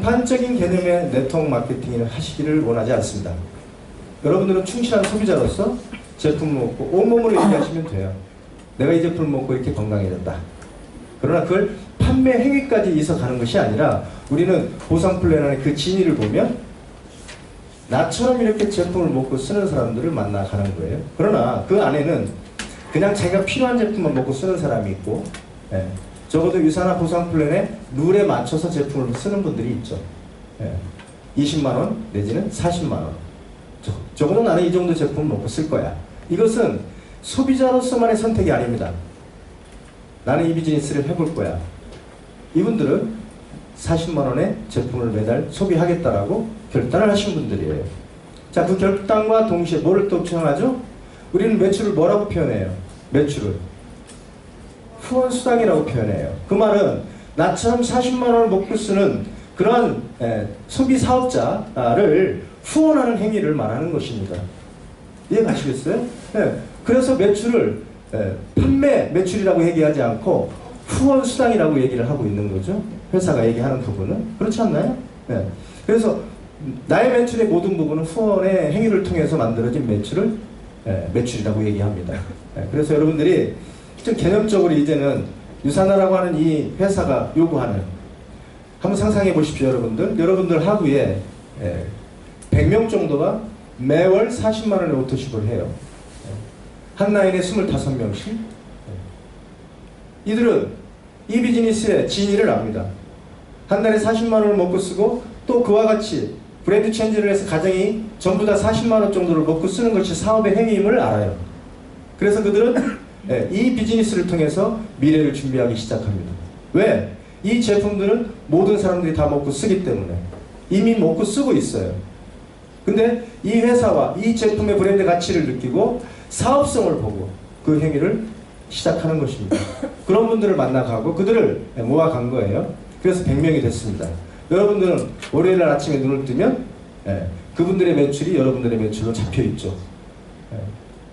비판적인 개념의 네트워크 마케팅을 하시기를 원하지 않습니다. 여러분들은 충실한 소비자로서 제품을 먹고 온몸으로 얘기하시면 돼요. 내가 이 제품을 먹고 이렇게 건강해졌다. 그러나 그걸 판매 행위까지 이어가는 것이 아니라 우리는 보상 플랜 안에 그 진위를 보면 나처럼 이렇게 제품을 먹고 쓰는 사람들을 만나가는 거예요. 그러나 그 안에는 그냥 자기가 필요한 제품만 먹고 쓰는 사람이 있고, 적어도 유산화 보상 플랜의 룰에 맞춰서 제품을 쓰는 분들이 있죠. 20만원 내지는 40만원. 적어도 나는 이 정도 제품을 먹고 쓸 거야. 이것은 소비자로서만의 선택이 아닙니다. 나는 이 비즈니스를 해볼 거야. 이분들은 40만원의 제품을 매달 소비하겠다라고 결단을 하신 분들이에요. 자, 그 결단과 동시에 뭐를 또 표현하죠? 우리는 매출을 뭐라고 표현해요? 매출을 후원수당이라고 표현해요. 그 말은 나처럼 40만원을 먹고 쓰는 그러한 소비사업자를 후원하는 행위를 말하는 것입니다. 이해가시겠어요? 그래서 매출을 판매 매출이라고 얘기하지 않고 후원수당이라고 얘기를 하고 있는 거죠. 회사가 얘기하는 부분은. 그렇지 않나요? 그래서 나의 매출의 모든 부분은 후원의 행위를 통해서 만들어진 매출을 매출이라고 얘기합니다. 그래서 여러분들이 좀 개념적으로 이제는 유산화라고 하는 이 회사가 요구하는, 한번 상상해 보십시오. 여러분들 하루에 100명 정도가 매월 40만원의 오토십을 해요. 한 라인에 25명씩. 이들은 이 비즈니스의 진위를 압니다. 한 달에 40만원을 먹고 쓰고 또 그와 같이 브랜드 체인지를 해서 가정이 전부 다 40만원 정도를 먹고 쓰는 것이 사업의 행위임을 알아요. 그래서 그들은 이 비즈니스를 통해서 미래를 준비하기 시작합니다. 왜? 이 제품들은 모든 사람들이 다 먹고 쓰기 때문에 이미 먹고 쓰고 있어요. 근데 이 회사와 이 제품의 브랜드 가치를 느끼고 사업성을 보고 그 행위를 시작하는 것입니다. 그런 분들을 만나가고 그들을 모아간 거예요. 그래서 100명이 됐습니다. 여러분들은 월요일 날 아침에 눈을 뜨면 그분들의 매출이 여러분들의 매출로 잡혀있죠.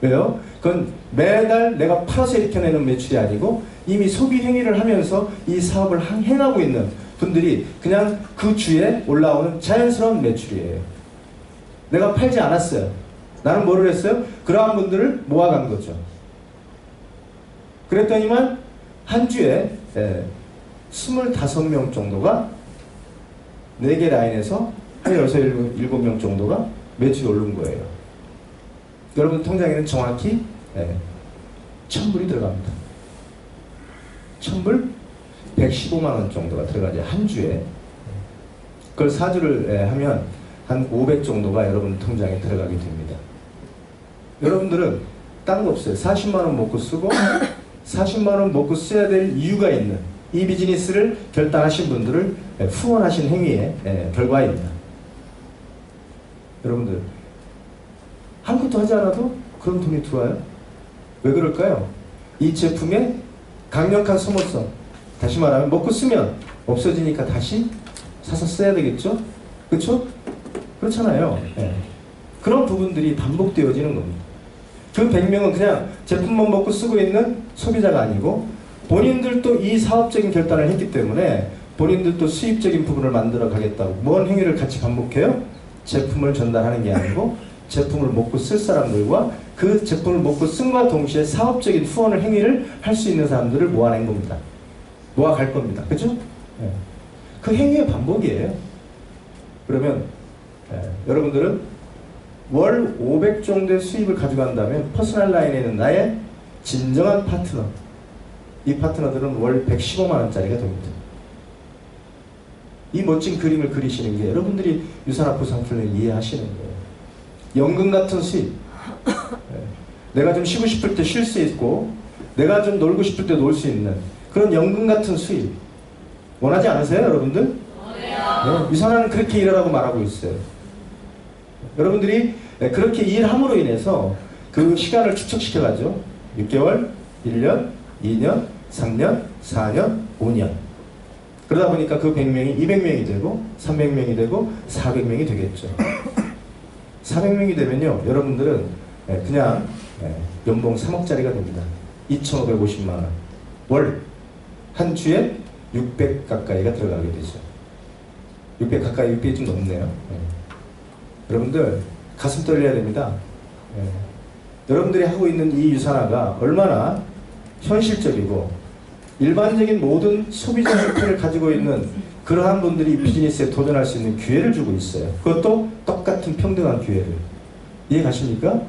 왜요? 그건 매달 내가 팔아서 일으켜내는 매출이 아니고 이미 소비 행위를 하면서 이 사업을 행하고 있는 분들이 그냥 그 주에 올라오는 자연스러운 매출이에요. 내가 팔지 않았어요. 나는 뭐를 했어요? 그러한 분들을 모아간 거죠. 그랬더니만 한 주에 25명 정도가 4개 라인에서 한 6, 7명 정도가 매출이 오른 거예요. 여러분 통장에는 정확히 1000불이 들어갑니다. 1000불? 115만원 정도가 들어가죠. 한 주에. 그걸 4주를 하면 한 500 정도가 여러분 통장에 들어가게 됩니다. 여러분들은 딴 거 없어요. 40만원 먹고 쓰고 40만원 먹고 써야 될 이유가 있는 이 비즈니스를 결단하신 분들을 후원하신 행위의 결과입니다. 여러분들 아무것도 하지 않아도 그런 돈이 들어와요. 왜 그럴까요? 이 제품의 강력한 소모성, 다시 말하면 먹고 쓰면 없어지니까 다시 사서 써야 되겠죠? 그렇죠? 그렇잖아요. 그런 부분들이 반복되어지는 겁니다. 그 100명은 그냥 제품만 먹고 쓰고 있는 소비자가 아니고 본인들도 이 사업적인 결단을 했기 때문에 본인들도 수입적인 부분을 만들어 가겠다고 뭔 행위를 같이 반복해요? 제품을 전달하는 게 아니고 제품을 먹고 쓸 사람들과 그 제품을 먹고 쓴과 동시에 사업적인 후원을 행위를 할 수 있는 사람들을 모아낸 겁니다. 모아갈 겁니다. 그죠? 그 행위의 반복이에요. 그러면 여러분들은 월 500 정도의 수입을 가져간다면 퍼스널 라인에 있는 나의 진정한 파트너, 이 파트너들은 월 115만원짜리가 됩니다. 이 멋진 그림을 그리시는 게 여러분들이 유산화 보상 플랜을 이해하시는 거예요. 연금 같은 수입. 내가 좀 쉬고 싶을 때 쉴 수 있고 내가 좀 놀고 싶을 때 놀 수 있는 그런 연금 같은 수입 원하지 않으세요, 여러분들? 네, 유산화는 그렇게 일하라고 말하고 있어요. 여러분들이 그렇게 일함으로 인해서 그 시간을 축적시켜가죠. 6개월, 1년, 2년, 3년, 4년, 5년. 그러다 보니까 그 100명이 200명이 되고 300명이 되고 400명이 되겠죠. 400명이 되면요, 여러분들은 그냥 연봉 3억짜리가 됩니다. 2,550만원. 월 한 주에 600 가까이가 들어가게 되죠. 600 가까이 600이 좀 넘네요. 여러분들 가슴 떨려야 됩니다. 여러분들이 하고 있는 이 유산화가 얼마나 현실적이고 일반적인 모든 소비자 형태를 가지고 있는 그러한 분들이 비즈니스에 도전할 수 있는 기회를 주고 있어요. 그것도 똑같은 평등한 기회를. 이해 가십니까?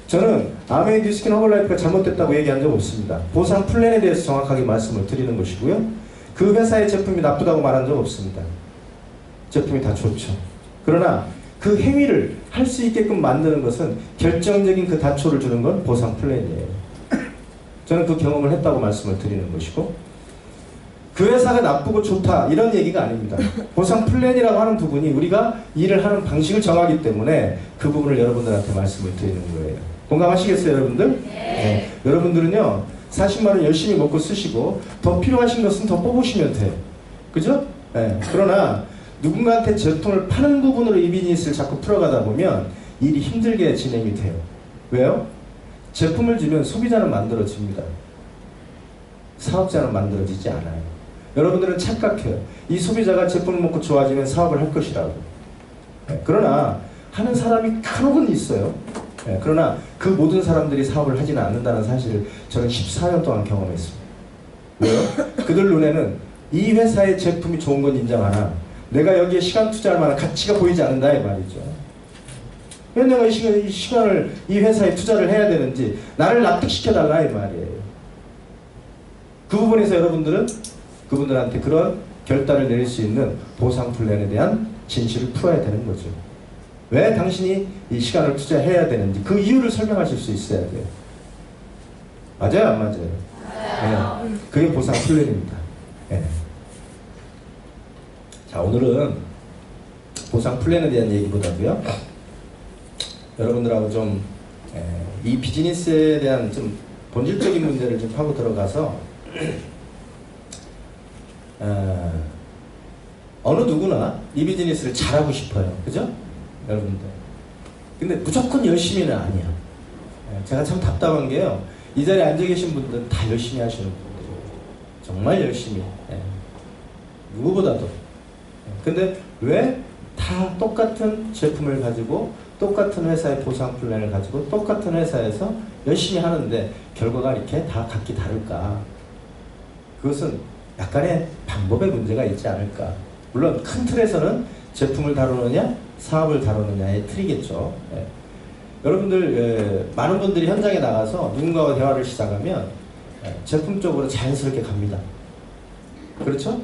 저는 아메이 뉴스킨 허벌라이프가 잘못됐다고 얘기한 적 없습니다. 보상 플랜에 대해서 정확하게 말씀을 드리는 것이고요. 그 회사의 제품이 나쁘다고 말한 적 없습니다. 제품이 다 좋죠. 그러나 그 행위를 할 수 있게끔 만드는 것은 결정적인 그 단초를 주는 건 보상 플랜이에요. 저는 그 경험을 했다고 말씀을 드리는 것이고, 그 회사가 나쁘고 좋다 이런 얘기가 아닙니다. 보상 플랜이라고 하는 부분이 우리가 일을 하는 방식을 정하기 때문에 그 부분을 여러분들한테 말씀을 드리는 거예요. 공감하시겠어요, 여러분들? 네. 여러분들은요 40만 원 열심히 먹고 쓰시고 더 필요하신 것은 더 뽑으시면 돼요. 그죠? 네. 그러나 누군가한테 제품을 파는 부분으로 이 비즈니스를 자꾸 풀어가다 보면 일이 힘들게 진행이 돼요. 왜요? 제품을 주면 소비자는 만들어집니다. 사업자는 만들어지지 않아요. 여러분들은 착각해요. 이 소비자가 제품을 먹고 좋아지면 사업을 할 것이라고. 그러나 하는 사람이 간혹은 있어요. 그러나 그 모든 사람들이 사업을 하지는 않는다는 사실을 저는 14년 동안 경험했습니다. 왜요? 그들 눈에는 이 회사의 제품이 좋은 건 인정하나 내가 여기에 시간 투자할 만한 가치가 보이지 않는다 이 말이죠. 왜 내가 이 시간을 이 회사에 투자를 해야 되는지 나를 납득시켜달라 이 말이에요. 그 부분에서 여러분들은 그분들한테 그런 결단을 내릴 수 있는 보상 플랜에 대한 진실을 풀어야 되는 거죠. 왜 당신이 이 시간을 투자해야 되는지 그 이유를 설명하실 수 있어야 돼요. 맞아요? 안 맞아요? 맞아요. 네. 그게 보상 플랜입니다. 네. 자, 오늘은 보상 플랜에 대한 얘기보다도요, 여러분들하고 좀 이 비즈니스에 대한 좀 본질적인 문제를 좀 파고 들어가서 어느 누구나 이 비즈니스를 잘하고 싶어요. 그죠? 여러분들. 근데 무조건 열심히는 아니야. 제가 참 답답한 게요, 이 자리에 앉아 계신 분들은 다 열심히 하시는 분들이에요. 정말 열심히. 누구보다도. 근데 왜 다 똑같은 제품을 가지고 똑같은 회사의 보상 플랜을 가지고 똑같은 회사에서 열심히 하는데 결과가 이렇게 다 각기 다를까? 그것은 약간의 방법의 문제가 있지 않을까? 물론 큰 틀에서는 제품을 다루느냐 사업을 다루느냐의 틀이겠죠. 여러분들 많은 분들이 현장에 나가서 누군가와 대화를 시작하면 제품 쪽으로 자연스럽게 갑니다. 그렇죠?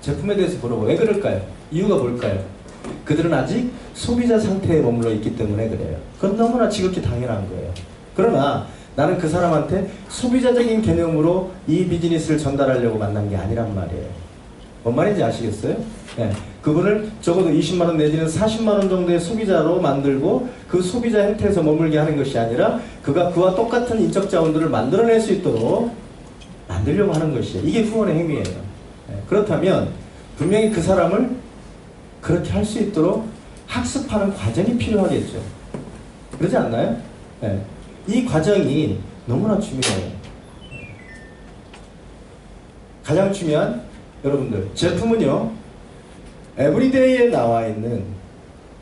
제품에 대해서 물어보고 왜 그럴까요? 이유가 뭘까요? 그들은 아직 소비자 상태에 머물러 있기 때문에 그래요. 그건 너무나 지극히 당연한 거예요. 그러나 나는 그 사람한테 소비자적인 개념으로 이 비즈니스를 전달하려고 만난 게 아니란 말이에요. 뭔 말인지 아시겠어요? 그분을 적어도 20만원 내지는 40만원 정도의 소비자로 만들고 그 소비자 형태에서 머물게 하는 것이 아니라 그가 그와 똑같은 인적 자원들을 만들어낼 수 있도록 만들려고 하는 것이에요. 이게 후원의 행위예요. 그렇다면 분명히 그 사람을 그렇게 할 수 있도록 학습하는 과정이 필요하겠죠. 그러지 않나요? 이 과정이 너무나 중요해요. 가장 중요한 여러분들, 제품은요 에브리데이에 나와 있는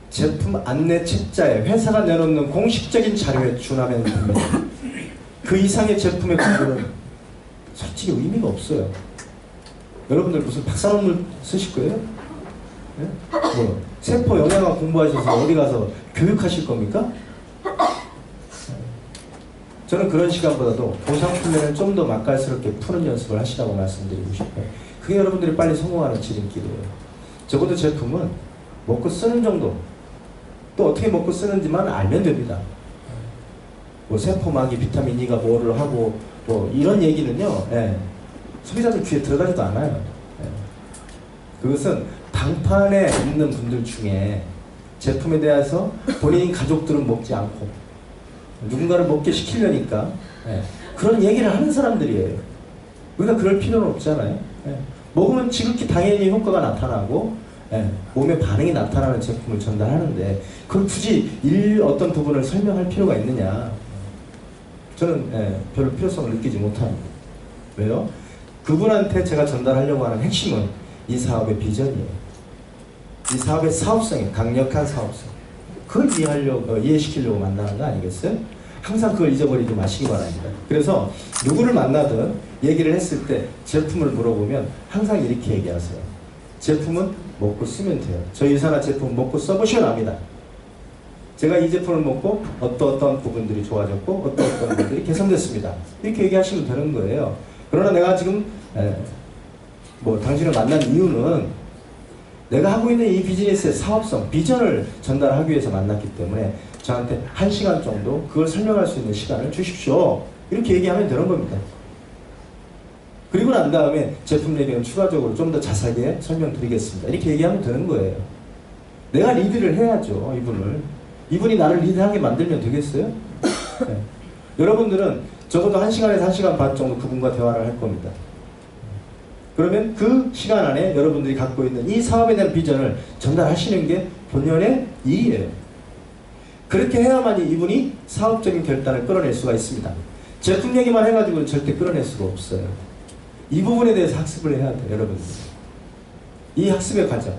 제품 안내 책자에 회사가 내놓는 공식적인 자료에 준하면 됩니다. 그 이상의 제품의 공부는 솔직히 의미가 없어요. 여러분들 무슨 박사 논문 쓰실 거예요? 뭐 세포 영양학 공부하셔서 어디 가서 교육하실 겁니까? 저는 그런 시간보다도 보상 플랜을 좀 더 맛깔스럽게 푸는 연습을 하시라고 말씀드리고 싶어요. 그게 여러분들이 빨리 성공하는 지름길이에요. 적어도 제품은 먹고 쓰는 정도, 또 어떻게 먹고 쓰는지만 알면 됩니다. 뭐 세포막이 비타민 E가 뭐를 하고 뭐 이런 얘기는요, 소비자들 귀에 들어가지도 않아요. 그것은 방판에 있는 분들 중에 제품에 대해서 본인 가족들은 먹지 않고 누군가를 먹게 시키려니까 그런 얘기를 하는 사람들이에요. 우리가 그럴 필요는 없잖아요. 먹으면 지극히 당연히 효과가 나타나고 몸에 반응이 나타나는 제품을 전달하는데 그걸 굳이 어떤 부분을 설명할 필요가 있느냐, 저는 별로 필요성을 느끼지 못합니다. 왜요? 그분한테 제가 전달하려고 하는 핵심은 이 사업의 비전이에요. 이 사업의 사업성이 강력한 사업성. 그걸 이해시키려고 만나는 거 아니겠어요? 항상 그걸 잊어버리지 마시기 바랍니다. 그래서 누구를 만나든 얘기를 했을 때 제품을 물어보면 항상 이렇게 얘기하세요. 제품은 먹고 쓰면 돼요. 저희 회사나 제품 먹고 써보시면 압니다. 제가 이 제품을 먹고 어떤 부분들이 좋아졌고 어떤 부분들이 개선됐습니다. 이렇게 얘기하시면 되는 거예요. 그러나 내가 지금 당신을 만난 이유는 내가 하고 있는 이 비즈니스의 사업성, 비전을 전달하기 위해서 만났기 때문에 저한테 1시간 정도 그걸 설명할 수 있는 시간을 주십시오. 이렇게 얘기하면 되는 겁니다. 그리고 난 다음에 제품 얘기는 추가적으로 좀 더 자세하게 설명드리겠습니다. 이렇게 얘기하면 되는 거예요. 내가 리드를 해야죠, 이분을. 이분이 나를 리드하게 만들면 되겠어요? 네. 여러분들은 적어도 1시간에서 1시간 반 정도 그분과 대화를 할 겁니다. 그러면 그 시간 안에 여러분들이 갖고 있는 이 사업에 대한 비전을 전달하시는 게 본연의 일이에요. 그렇게 해야만이 이분이 사업적인 결단을 끌어낼 수가 있습니다. 제품 얘기만 해가지고는 절대 끌어낼 수가 없어요. 이 부분에 대해서 학습을 해야 돼요, 여러분들. 이 학습의 과정.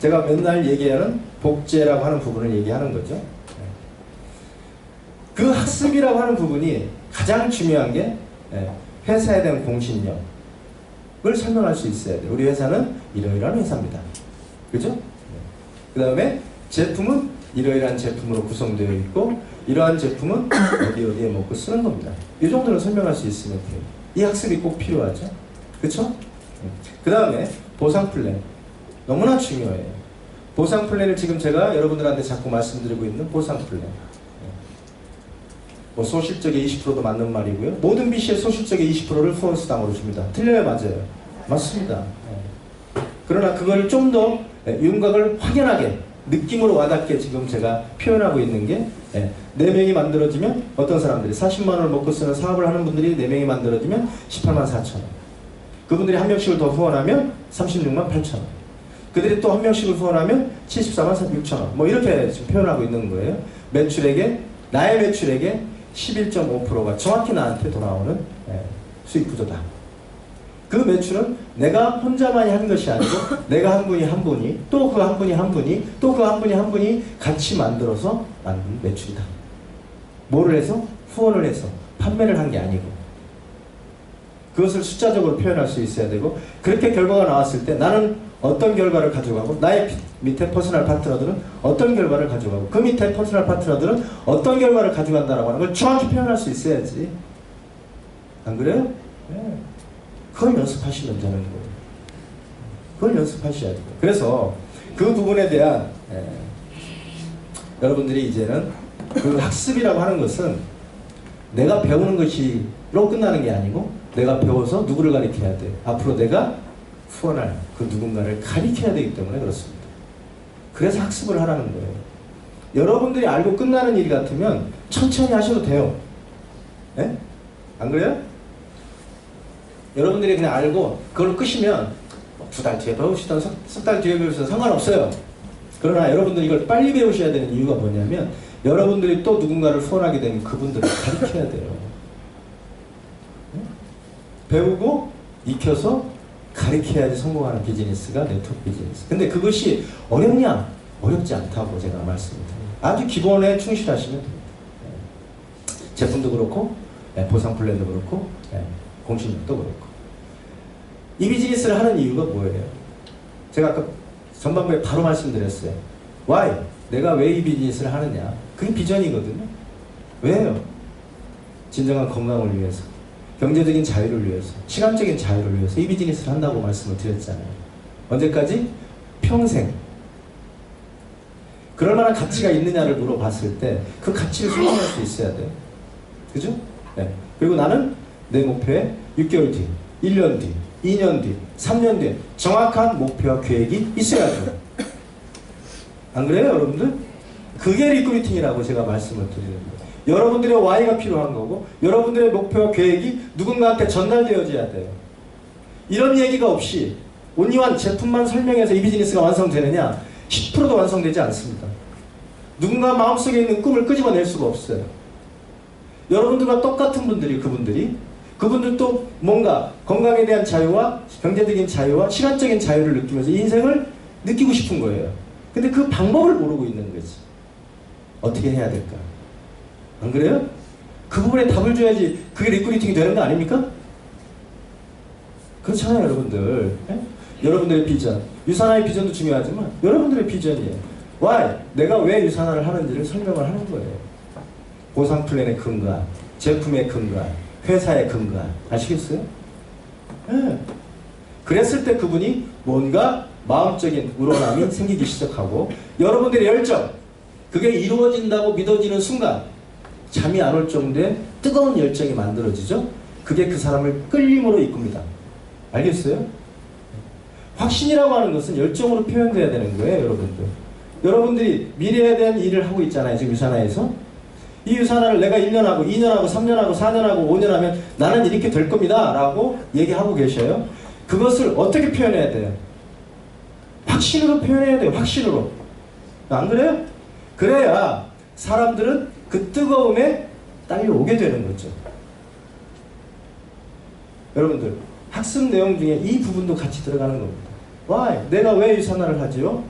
제가 맨날 얘기하는 복제라고 하는 부분을 얘기하는 거죠. 그 학습이라고 하는 부분이 가장 중요한 게 회사에 대한 공신력을 설명할 수 있어야 돼요. 우리 회사는 이러이러한 회사입니다. 그죠? 그 다음에 제품은 이러이러한 제품으로 구성되어 있고 이러한 제품은 어디에 먹고 쓰는 겁니다. 이 정도는 설명할 수 있으면 돼요. 이 학습이 꼭 필요하죠. 그렇죠? 그 다음에 보상 플랜. 너무나 중요해요. 보상 플랜을 지금 제가 여러분들한테 자꾸 말씀드리고 있는 보상 플랜. 소실적의 20%도 맞는 말이고요. 모든 BC의 소실적의 20%를 후원수당으로 줍니다. 틀려요, 맞아요? 맞습니다. 그러나 그걸 좀 더 윤곽을 확연하게 느낌으로 와닿게 지금 제가 표현하고 있는 게 4명이 만들어지면 어떤 사람들이 40만 원을 먹고 쓰는 사업을 하는 분들이 4명이 만들어지면 18만 4천 원. 그분들이 한 명씩을 더 후원하면 36만 8천 원. 그들이 또 한 명씩을 후원하면 74만 6천 원. 뭐 이렇게 지금 표현하고 있는 거예요. 나의 매출액의 11.5%가 정확히 나한테 돌아오는 수익 구조다. 그 매출은 내가 혼자만이 한 것이 아니고 내가 한 분이 또 그 한 분이 또 그 한 분이 같이 만들어서 만든 매출이다. 뭐를 해서? 후원을 해서 판매를 한 게 아니고 그것을 숫자적으로 표현할 수 있어야 되고 그렇게 결과가 나왔을 때 나는 어떤 결과를 가져가고 나의 밑에 퍼스널 파트너들은 어떤 결과를 가져가고 그 밑에 퍼스널 파트너들은 어떤 결과를 가져간다라고 하는 걸 정확히 표현할 수 있어야지. 안 그래요? 네. 그걸 연습하시면 되는 거예요. 그걸 연습하셔야 돼요. 그래서 그 부분에 대한 여러분들이 이제는 그 학습이라고 하는 것은 내가 배우는 것이로 끝나는 게 아니고 내가 배워서 누구를 가르쳐야 돼. 앞으로 내가 후원할 그 누군가를 가르쳐야 되기 때문에 그렇습니다. 그래서 학습을 하라는 거예요. 여러분들이 알고 끝나는 일 같으면 천천히 하셔도 돼요. 네? 안 그래요? 여러분들이 그냥 알고 그걸 끄시면 2달 뒤에 배우시던 석 달 뒤에 배우시던 상관없어요. 그러나 여러분들이 이걸 빨리 배우셔야 되는 이유가 뭐냐면 여러분들이 또 누군가를 후원하게 되면 그분들을 가르쳐야 돼요. 네? 배우고 익혀서 가르쳐야지 성공하는 비즈니스가 네트워크 비즈니스. 근데 그것이 어렵냐? 어렵지 않다고 제가 말씀드립니다. 아주 기본에 충실하시면 됩니다. 제품도 그렇고 보상 플랜도 그렇고 공신력도 그렇고. 이 비즈니스를 하는 이유가 뭐예요? 제가 아까 전반부에 바로 말씀드렸어요. Why? 내가 왜 이 비즈니스를 하느냐? 그게 비전이거든요. 왜요? 진정한 건강을 위해서, 경제적인 자유를 위해서, 시간적인 자유를 위해서 이 비즈니스를 한다고 말씀을 드렸잖아요. 언제까지? 평생. 그럴 만한 가치가 있느냐를 물어봤을 때 그 가치를 설명할 수 있어야 돼요. 그죠? 네. 그리고 나는 내 목표에 6개월 뒤, 1년 뒤, 2년 뒤, 3년 뒤에 정확한 목표와 계획이 있어야죠. 안 그래요, 여러분들? 그게 리크루팅이라고 제가 말씀을 드리는 거예요. 여러분들의 Y가 필요한 거고 여러분들의 목표와 계획이 누군가한테 전달되어져야 돼요. 이런 얘기가 없이 온리완 제품만 설명해서 이 비즈니스가 완성되느냐? 10%도 완성되지 않습니다. 누군가 마음속에 있는 꿈을 끄집어낼 수가 없어요. 여러분들과 똑같은 분들이 그분들도 뭔가 건강에 대한 자유와 경제적인 자유와 시간적인 자유를 느끼면서 인생을 느끼고 싶은 거예요. 근데 그 방법을 모르고 있는 거지. 어떻게 해야 될까? 안 그래요? 그 부분에 답을 줘야지 그게 리크루팅이 되는 거 아닙니까? 그렇잖아요, 여러분들. 예? 여러분들의 비전, 유산화의 비전도 중요하지만 여러분들의 비전이에요. Why? 내가 왜 유산화를 하는지를 설명을 하는 거예요. 보상 플랜에 근거한, 제품에 근거한, 회사에 근거한. 아시겠어요? 예. 그랬을 때 그분이 뭔가 마음적인 우러남이 생기기 시작하고 여러분들의 열정, 그게 이루어진다고 믿어지는 순간 잠이 안 올 정도의 뜨거운 열정이 만들어지죠. 그게 그 사람을 끌림으로 이끕니다. 알겠어요? 확신이라고 하는 것은 열정으로 표현돼야 되는 거예요, 여러분들. 여러분들이 미래에 대한 일을 하고 있잖아요, 지금 유산화에서. 이 유산화를 내가 1년하고 2년하고 3년하고 4년하고 5년 하면 나는 이렇게 될 겁니다 라고 얘기하고 계셔요. 그것을 어떻게 표현해야 돼요? 확신으로 표현해야 돼요. 확신으로. 안 그래요? 그래야 사람들은 그 뜨거움에 딸려오게 되는 거죠. 여러분들, 학습 내용 중에 이 부분도 같이 들어가는 겁니다. Why? 내가 왜 유산화를 하지요?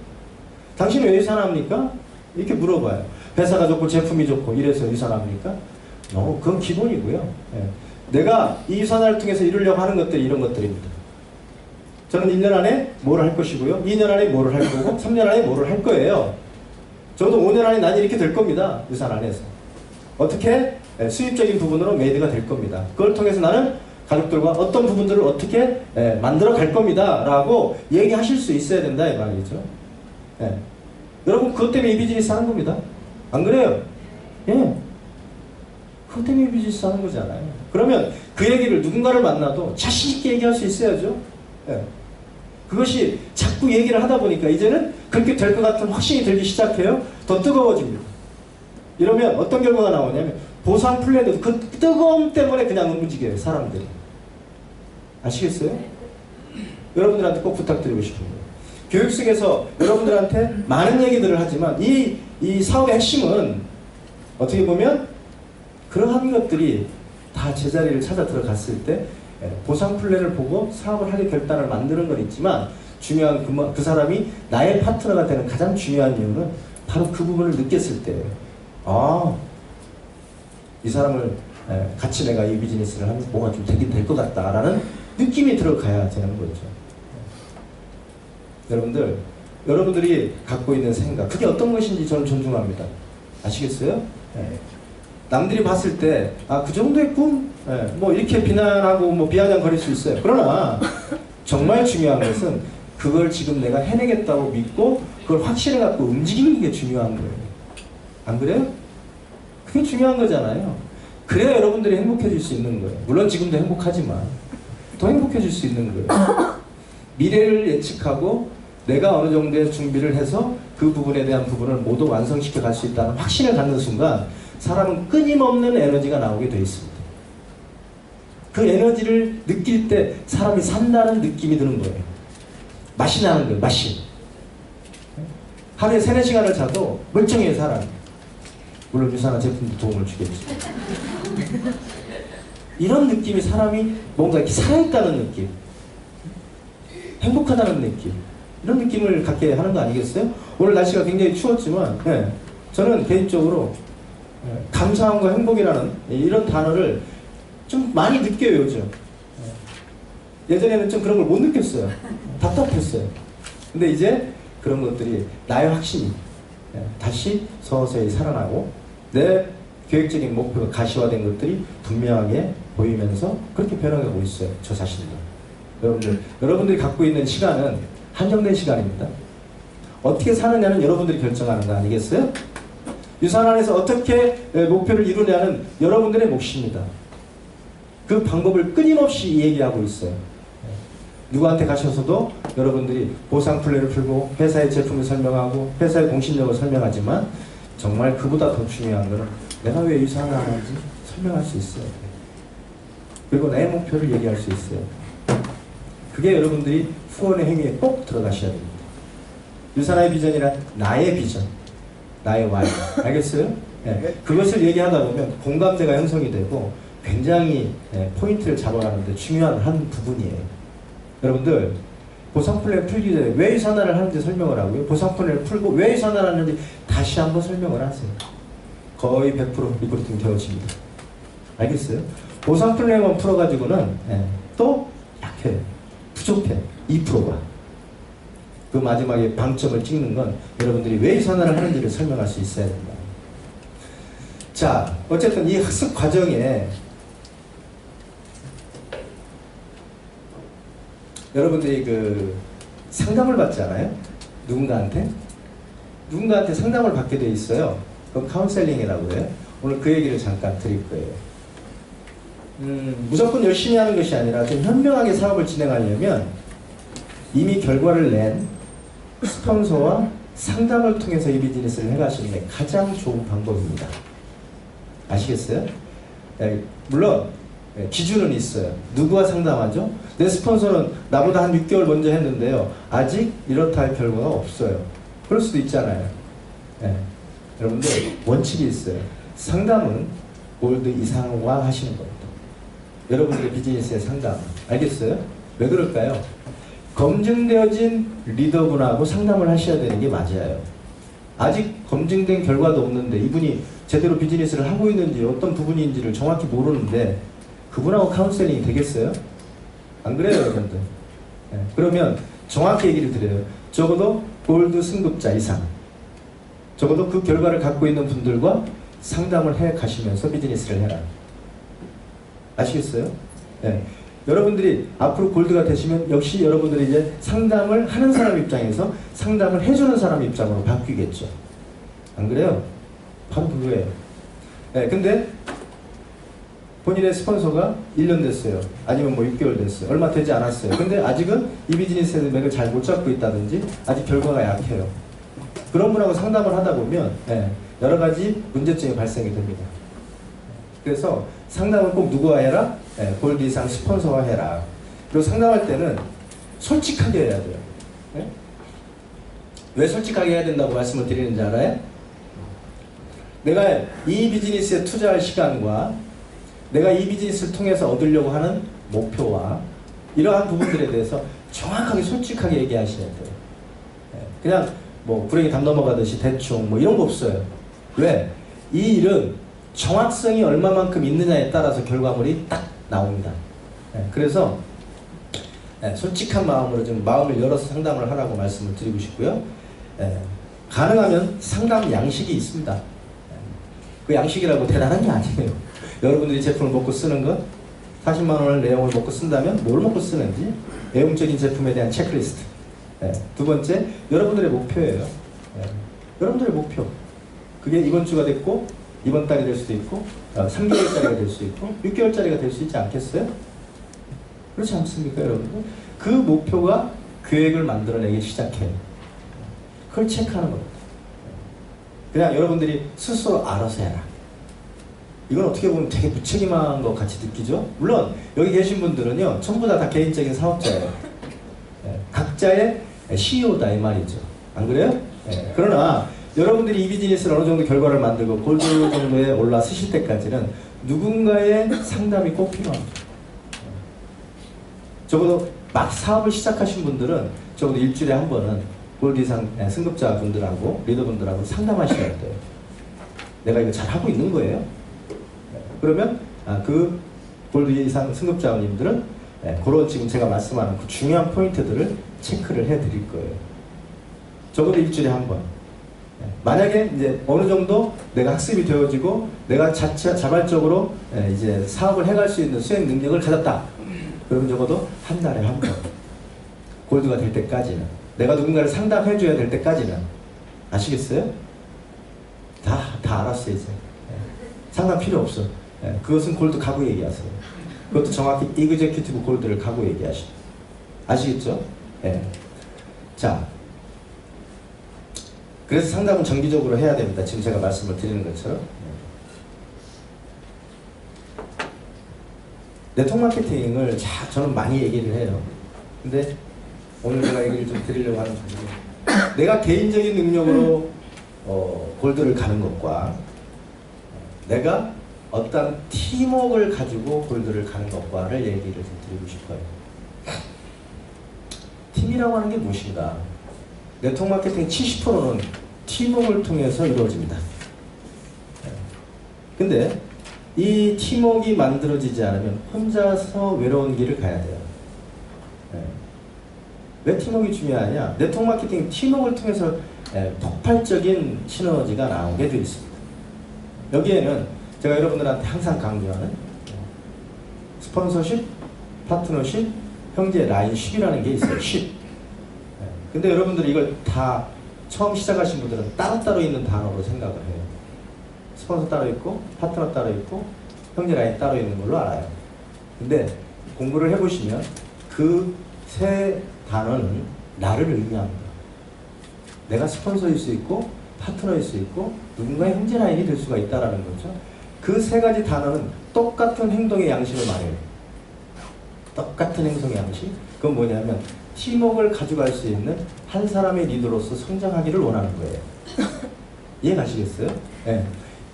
당신은 왜 유산화합니까? 이렇게 물어봐요. 회사가 좋고 제품이 좋고 이래서 유산화합니까? 그건 기본이고요. 예. 내가 이 유산화를 통해서 이루려고 하는 것들이 이런 것들입니다. 저는 1년 안에 뭐를 할 것이고요. 2년 안에 뭐를 할 거고 3년 안에 뭐를 할 거예요. 저도 5년 안에 난 이렇게 될 겁니다. 유산 안에서. 어떻게? 수입적인 부분으로 메이드가 될 겁니다. 그걸 통해서 나는 가족들과 어떤 부분들을 어떻게 만들어 갈 겁니다. 라고 얘기하실 수 있어야 된다 이 말이죠. 예. 여러분 그것 때문에 이 비즈니스 하는 겁니다. 안 그래요? 예. 그것 때문에 이 비즈니스 하는 거잖아요. 그러면 그 얘기를 누군가를 만나도 자신 있게 얘기할 수 있어야죠. 예. 그것이 자꾸 얘기를 하다 보니까 이제는 그렇게 될 것 같은 확신이 들기 시작해요. 더 뜨거워집니다. 이러면 어떤 결과가 나오냐면 보상 플랜도 그 뜨거움 때문에 그냥 움직여요. 사람들이. 아시겠어요? 여러분들한테 꼭 부탁드리고 싶은 거예요. 교육 속에서 여러분들한테 많은 얘기들을 하지만 이 사업의 핵심은 어떻게 보면 그러한 것들이 다 제자리를 찾아 들어갔을 때 보상 플랜을 보고 사업을 하게 결단을 만드는 건 있지만 중요한 그 사람이 나의 파트너가 되는 가장 중요한 이유는 바로 그 부분을 느꼈을 때예요. 아, 이 사람을 같이 내가 이 비즈니스를 하면 뭔가 좀 되긴 될 것 같다라는 느낌이 들어가야 되는 거죠. 여러분들이 갖고 있는 생각, 그게 어떤 것인지 저는 존중합니다. 아시겠어요? 남들이 봤을 때, 그 정도의 꿈? 뭐 이렇게 비난하고 뭐 비아냥거릴 수 있어요. 그러나 정말 중요한 것은 그걸 지금 내가 해내겠다고 믿고 그걸 확신을 갖고 움직이는 게 중요한 거예요. 안 그래요? 그게 중요한 거잖아요. 그래야 여러분들이 행복해질 수 있는 거예요. 물론 지금도 행복하지만 더 행복해질 수 있는 거예요. 미래를 예측하고 내가 어느 정도의 준비를 해서 그 부분에 대한 부분을 모두 완성시켜 갈 수 있다는 확신을 갖는 순간 사람은 끊임없는 에너지가 나오게 되어 있습니다. 그 에너지를 느낄 때 사람이 산다는 느낌이 드는 거예요. 맛이 나는 거예요. 맛이. 하루에 3-4시간을 자도 멀쩡해요. 사람. 물론 유산화 제품도 도움을 주겠죠. 이런 느낌이 사람이 뭔가 이렇게 살아있다는 느낌, 행복하다는 느낌, 이런 느낌을 갖게 하는 거 아니겠어요? 오늘 날씨가 굉장히 추웠지만 저는 개인적으로 감사함과 행복이라는 이런 단어를 좀 많이 느껴요. 요즘. 예전에는 좀 그런 걸 못 느꼈어요. 답답했어요. 근데 이제 그런 것들이 나의 확신이 다시 서서히 살아나고 내 계획적인 목표가 가시화된 것들이 분명하게 보이면서 그렇게 변화가고 있어요. 저 자신도. 여러분들이 갖고 있는 시간은 한정된 시간입니다. 어떻게 사느냐는 여러분들이 결정하는 거 아니겠어요? 유산 안에서 어떻게 목표를 이루냐는 여러분들의 몫입니다. 그 방법을 끊임없이 얘기하고 있어요. 누구한테 가셔서도 여러분들이 보상 플랜을 풀고 회사의 제품을 설명하고 회사의 공신력을 설명하지만 정말 그보다 더 중요한 것은 내가 왜 유산을 하는지 설명할 수 있어요. 그리고 내 목표를 얘기할 수 있어요. 그게 여러분들이 후원의 행위에 꼭 들어가셔야 됩니다. 유산화의 비전이란 나의 비전, 나의 와이. 알겠어요? 네. 그것을 얘기하다 보면 공감대가 형성이 되고 굉장히 포인트를 잡아가는데 중요한 한 부분이에요. 여러분들, 보상 플랜 풀기 전에 왜 이산화를 하는지 설명을 하고요. 보상 플랜을 풀고 왜 이산화를 하는지 다시 한번 설명을 하세요. 거의 100% 리크루팅 되어집니다. 알겠어요? 보상 플랜만 풀어가지고는 또 약해요. 부족해. 2%가. 그 마지막에 방점을 찍는 건 여러분들이 왜 이산화를 하는지를 설명할 수 있어야 된다. 자, 어쨌든 이 학습 과정에 여러분들이 그 상담을 받잖아요. 누군가한테 상담을 받게 돼 있어요. 그건 카운셀링이라고 해요. 오늘 그 얘기를 잠깐 드릴 거예요. 무조건 열심히 하는 것이 아니라 좀 현명하게 사업을 진행하려면 이미 결과를 낸 스폰서와 상담을 통해서 이 비즈니스를 해가시는 게 가장 좋은 방법입니다. 아시겠어요? 물론 기준은 있어요. 누구와 상담하죠? 내 스폰서는 나보다 한 6개월 먼저 했는데요. 아직 이렇다 할 결과가 없어요. 그럴 수도 있잖아요. 여러분들 원칙이 있어요. 상담은 골드 이상화 하시는 겁니다. 여러분들의 비즈니스의 상담. 알겠어요? 왜 그럴까요? 검증되어진 리더분하고 상담을 하셔야 되는 게 맞아요. 아직 검증된 결과도 없는데 이분이 제대로 비즈니스를 하고 있는지 어떤 부분인지를 정확히 모르는데 그분하고 카운셀링이 되겠어요? 안 그래요, 여러분들? 그러면 정확히 얘기를 드려요. 적어도 골드 승급자 이상, 적어도 그 결과를 갖고 있는 분들과 상담을 해 가시면서 비즈니스를 해라. 아시겠어요? 여러분들이 앞으로 골드가 되시면 역시 여러분들이 이제 상담을 하는 사람 입장에서 상담을 해주는 사람 입장으로 바뀌겠죠. 안 그래요? 바로 그거예요. 근데 본인의 스폰서가 1년 됐어요. 아니면 뭐 6개월 됐어요. 얼마 되지 않았어요. 근데 아직은 이 비즈니스의 맥을 잘 못 잡고 있다든지 아직 결과가 약해요. 그런 분하고 상담을 하다 보면 여러 가지 문제점이 발생이 됩니다. 그래서 상담을 꼭 누구와 해라? 골드 이상 스폰서와 해라. 그리고 상담할 때는 솔직하게 해야 돼요. 왜 솔직하게 해야 된다고 말씀을 드리는지 알아요? 내가 이 비즈니스에 투자할 시간과 내가 이 비즈니스를 통해서 얻으려고 하는 목표와 이러한 부분들에 대해서 정확하게 솔직하게 얘기하셔야 돼요. 그냥 뭐 불행히 담 넘어가듯이 대충 뭐 이런 거 없어요. 왜? 이 일은 정확성이 얼마만큼 있느냐에 따라서 결과물이 딱 나옵니다. 그래서 솔직한 마음으로 좀 마음을 열어서 상담을 하라고 말씀을 드리고 싶고요. 가능하면 상담 양식이 있습니다. 그 양식이라고 대단한 게 아니에요. 여러분들이 제품을 먹고 쓰는 건 40만 원을 내용을 먹고 쓴다면 뭘 먹고 쓰는지 내용적인 제품에 대한 체크리스트. 두 번째, 여러분들의 목표예요. 여러분들의 목표. 그게 이번 주가 됐고 이번 달이 될 수도 있고 3개월짜리가 될 수 있고 6개월짜리가 될 수 있지 않겠어요? 그렇지 않습니까, 여러분들? 그 목표가 계획을 만들어내기 시작해요. 그걸 체크하는 겁니다. 그냥 여러분들이 스스로 알아서 해라. 이건 어떻게 보면 되게 무책임한 것 같이 느끼죠? 물론 여기 계신 분들은요 전부 다 개인적인 사업자예요. 각자의 CEO다 이 말이죠. 안 그래요? 그러나 여러분들이 이 비즈니스를 어느 정도 결과를 만들고 골드 정도에 올라서실 때까지는 누군가의 상담이 꼭 필요합니다. 적어도 막 사업을 시작하신 분들은 적어도 일주일에 한 번은 골드 이상 승급자 분들하고 리더분들하고 상담하셔야 돼요. 내가 이거 잘 하고 있는 거예요? 그러면 그 골드 이상 승급자님들은 그런 지금 제가 말씀하는 그 중요한 포인트들을 체크를 해드릴 거예요. 적어도 일주일에 한 번. 만약에 이제 어느 정도 내가 학습이 되어지고 내가 자발적으로 이제 사업을 해갈 수 있는 수행 능력을 가졌다. 그러면 적어도 한 달에 한 번. 골드가 될 때까지는. 내가 누군가를 상담해줘야 될 때까지는. 아시겠어요? 다 알았어요, 이제. 상담 필요 없어. 그것은 골드 가구 얘기하세요. 그것도 정확히 이그제큐티브 골드를 가구 얘기하시죠. 아시겠죠? 자. 그래서 상담은 정기적으로 해야 됩니다. 지금 제가 말씀을 드리는 것처럼. 네트워크 마케팅을 저는 많이 얘기를 해요. 근데 오늘 제가 얘기를 좀 드리려고 하는 부분은 내가 개인적인 능력으로 골드를 가는 것과 내가 어떤 팀워크를 가지고 골드를 가는 것과를 얘기를 좀 드리고 싶어요. 팀이라고 하는 게 무엇인가? 네트워크 마케팅 70%는 팀워크를 통해서 이루어집니다. 근데 이 팀워크가 만들어지지 않으면 혼자서 외로운 길을 가야 돼요. 왜 팀워크가 중요하냐? 네트워크 마케팅 팀워크를 통해서 폭발적인 시너지가 나오게 되어 있습니다. 여기에는 제가 여러분들한테 항상 강조하는 스폰서십, 파트너십, 형제 라인십이라는 게 있어요. 십. 근데 여러분들이 이걸 다 처음 시작하신 분들은 따로따로 있는 단어로 생각을 해요. 스폰서 따로 있고, 파트너 따로 있고, 형제 라인 따로 있는 걸로 알아요. 근데 공부를 해보시면 그 세 단어는 나를 의미합니다. 내가 스폰서일 수 있고, 파트너일 수 있고, 누군가의 형제 라인이 될 수가 있다는 거죠. 그 세 가지 단어는 똑같은 행동의 양식을 말해요. 똑같은 행동의 양식. 그건 뭐냐면 팀워크를 가져갈 수 있는 한 사람의 리더로서 성장하기를 원하는 거예요. 이해가시겠어요? 네.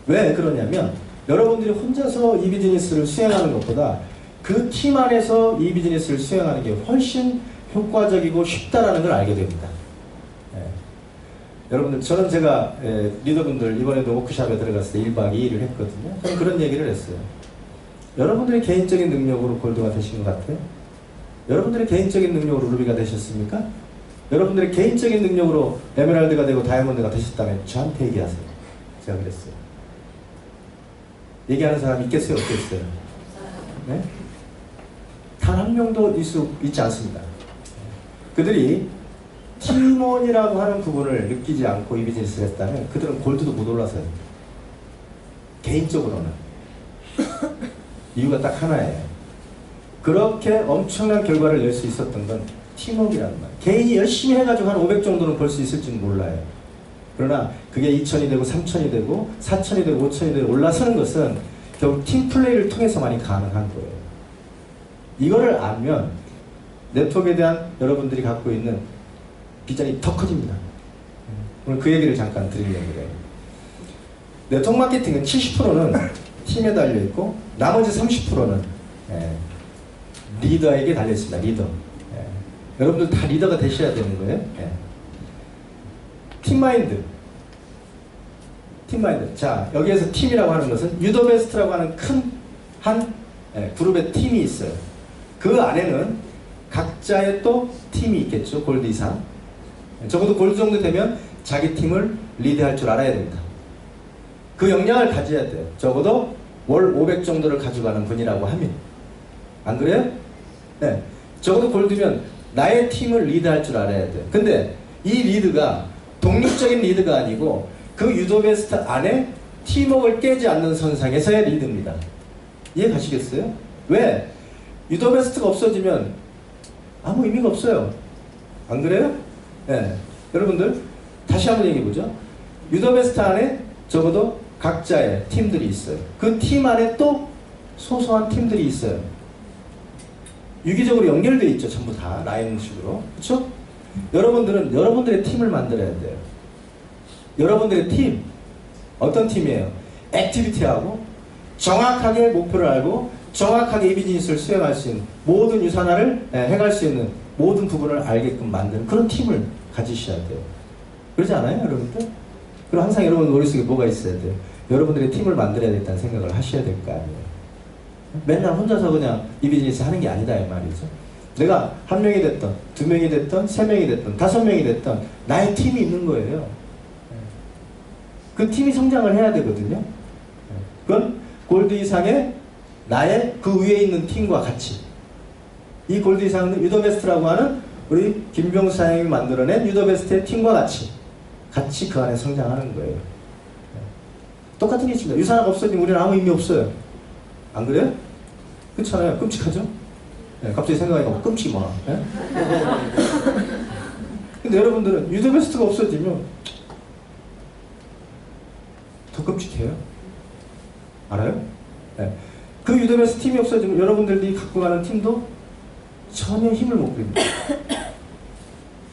왜 그러냐면 여러분들이 혼자서 이 비즈니스를 수행하는 것보다 그 팀 안에서 이 비즈니스를 수행하는 게 훨씬 효과적이고 쉽다라는 걸 알게 됩니다. 네. 여러분들, 저는 제가 리더분들 이번에도 워크숍에 들어갔을 때 1박 2일을 했거든요. 저는 그런 얘기를 했어요. 여러분들의 개인적인 능력으로 골드가 되신 것 같아요? 여러분들의 개인적인 능력으로 루비가 되셨습니까? 여러분들의 개인적인 능력으로 에메랄드가 되고 다이아몬드가 되셨다면 저한테 얘기하세요. 제가 그랬어요. 얘기하는 사람 있겠어요? 없겠어요? 네? 단 한 명도 있지 않습니다. 그들이 팀원이라고 하는 부분을 느끼지 않고 이 비즈니스를 했다면 그들은 골드도 못 올라서요. 개인적으로는. 이유가 딱 하나예요. 그렇게 엄청난 결과를 낼 수 있었던 건 팀워크라는 말. 개인이 열심히 해가지고 한 500 정도는 벌 수 있을지는 몰라요. 그러나 그게 2000이 되고 3000이 되고 4000이 되고 5000이 되고 올라서는 것은 결국 팀플레이를 통해서만이 가능한 거예요. 이거를 알면 네트워크에 대한 여러분들이 갖고 있는 비전이 더 커집니다. 오늘 그 얘기를 잠깐 드리려고 해요. 네트워크 마케팅은 70%는 팀에 달려있고 나머지 30%는 리더에게 달려있습니다. 리더. 여러분들 다 리더가 되셔야 되는 거예요. 팀마인드. 팀마인드. 자, 여기에서 팀이라고 하는 것은 유더베스트라고 하는 한 그룹의 팀이 있어요. 그 안에는 각자의 또 팀이 있겠죠. 골드 이상. 적어도 골드 정도 되면 자기 팀을 리드할 줄 알아야 됩니다. 그 역량을 가져야 돼요. 적어도 월 500 정도를 가져가는 분이라고 하면. 안 그래요? 네. 적어도 골드면 나의 팀을 리드할 줄 알아야 돼요. 근데 이 리드가 독립적인 리드가 아니고 그 유도베스트 안에 팀워크를 깨지 않는 선상에서의 리드입니다. 이해 가시겠어요? 왜? 유도베스트가 없어지면 아무 의미가 없어요. 안 그래요? 네. 여러분들 다시 한번 얘기해보죠. 유도베스트 안에 적어도 각자의 팀들이 있어요. 그 팀 안에 또 소소한 팀들이 있어요. 유기적으로 연결되어 있죠. 전부 다 라인식으로. 그렇죠? 여러분들은 여러분들의 팀을 만들어야 돼요. 여러분들의 팀 어떤 팀이에요? 액티비티하고 정확하게 목표를 알고 정확하게 이 비즈니스를 수행할 수 있는 모든 유산화를 해갈 수 있는 모든 부분을 알게끔 만드는 그런 팀을 가지셔야 돼요. 그러지 않아요, 여러분들? 그리고 항상 여러분 머릿속에 뭐가 있어야 돼요? 여러분들의 팀을 만들어야겠다는 생각을 하셔야 될 거 아니에요. 맨날 혼자서 그냥 이 비즈니스 하는 게 아니다 이 말이죠. 내가 한 명이 됐던, 두 명이 됐던, 세 명이 됐던, 5명이 됐던 나의 팀이 있는 거예요. 그 팀이 성장을 해야 되거든요. 그건 골드 이상의 나의 그 위에 있는 팀과 같이 이 골드 이상은 유더베스트라고 하는 우리 김병수 사장님이 만들어낸 유더베스트의 팀과 같이 그 안에 성장하는 거예요. 똑같은 게 있습니다. 유산화가 없어지면 우리는 아무 의미 없어요. 안 그래요? 그렇잖아요. 끔찍하죠? 네, 갑자기 생각하니까 끔찍이 막. 네? 근데 여러분들은 유더베스트가 없어지면 더 끔찍해요. 알아요? 네. 그 유더베스트 팀이 없어지면 여러분들이 갖고 가는 팀도 전혀 힘을 못 부립니다.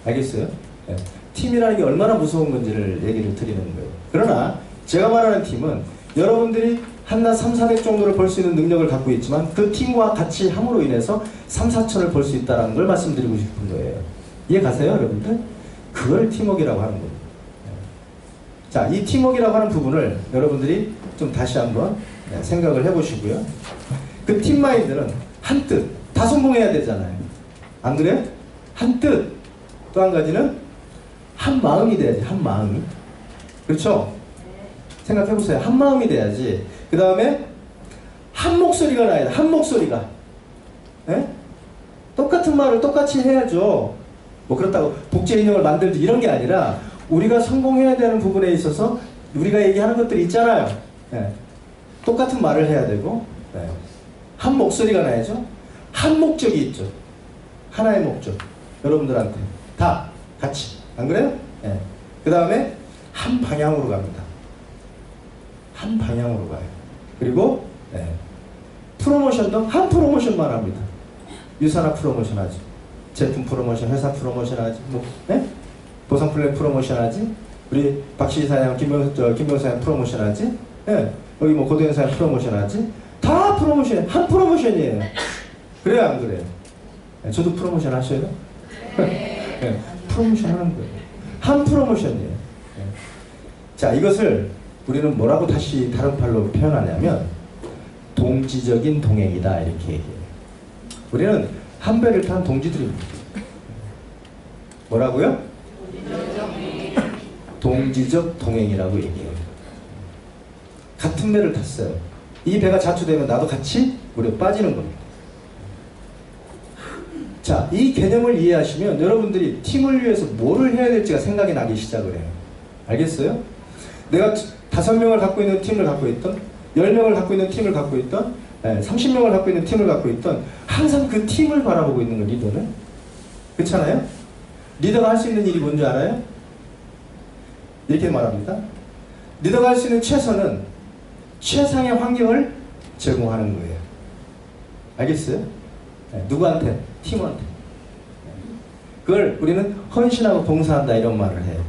알겠어요? 네. 팀이라는 게 얼마나 무서운 건지를 얘기를 드리는 거예요. 그러나 제가 말하는 팀은 여러분들이 한낱 3, 400 정도를 벌 수 있는 능력을 갖고 있지만 그 팀과 같이 함으로 인해서 3, 4천을 벌 수 있다는 걸 말씀드리고 싶은 거예요. 이해 가세요, 여러분들? 그걸 팀워크라고 하는 거예요. 자, 이 팀워크라고 하는 부분을 여러분들이 좀 다시 한번 생각을 해보시고요. 그 팀마인드는 한 뜻, 다 성공해야 되잖아요. 안 그래요? 한 뜻. 또 한 가지는 한 마음이 돼야지, 한 마음이. 그렇죠? 생각해보세요. 한 마음이 돼야지. 그 다음에 한 목소리가 나야 돼. 한 목소리가. 예? 똑같은 말을 똑같이 해야죠. 뭐 그렇다고 복제 인형을 만들지 이런 게 아니라 우리가 성공해야 되는 부분에 있어서 우리가 얘기하는 것들이 있잖아요. 예. 똑같은 말을 해야 되고 예. 한 목소리가 나야죠. 한 목적이 있죠. 하나의 목적. 여러분들한테 다 같이. 안 그래요? 예. 그 다음에 한 방향으로 갑니다. 한 방향으로 가요. 그리고 예. 프로모션도 한 프로모션만 합니다. 유산화 프로모션 하지. 제품 프로모션, 회사 프로모션 하지. 뭐, 예? 보상 플랜 프로모션 하지. 우리 박시희 사장, 김병 사장 프로모션 하지. 예. 여기 뭐 고도현 사장 프로모션 하지. 다 프로모션, 한 프로모션이에요. 그래요, 안 그래요? 예. 저도 프로모션 하셔요? 예. 프로모션 하는 거예요. 한 프로모션이에요. 예. 자, 이것을 우리는 뭐라고 다시 다른 말로 표현하냐면 동지적인 동행이다 이렇게 얘기해요. 우리는 한 배를 탄 동지들입니다. 뭐라고요? 동지적 동행이라고 얘기해요. 같은 배를 탔어요. 이 배가 자초되면 나도 같이 물에 빠지는 겁니다. 자, 이 개념을 이해하시면 여러분들이 팀을 위해서 뭐를 해야 될지가 생각이 나기 시작을 해요. 알겠어요? 내가 5명을 갖고 있는 팀을 갖고 있던 10명을 갖고 있는 팀을 갖고 있던 30명을 갖고 있는 팀을 갖고 있던 항상 그 팀을 바라보고 있는 거 리더는 그렇잖아요? 리더가 할 수 있는 일이 뭔지 알아요? 이렇게 말합니다. 리더가 할 수 있는 최선은 최상의 환경을 제공하는 거예요. 알겠어요? 누구한테? 팀원한테. 그걸 우리는 헌신하고 봉사한다 이런 말을 해요.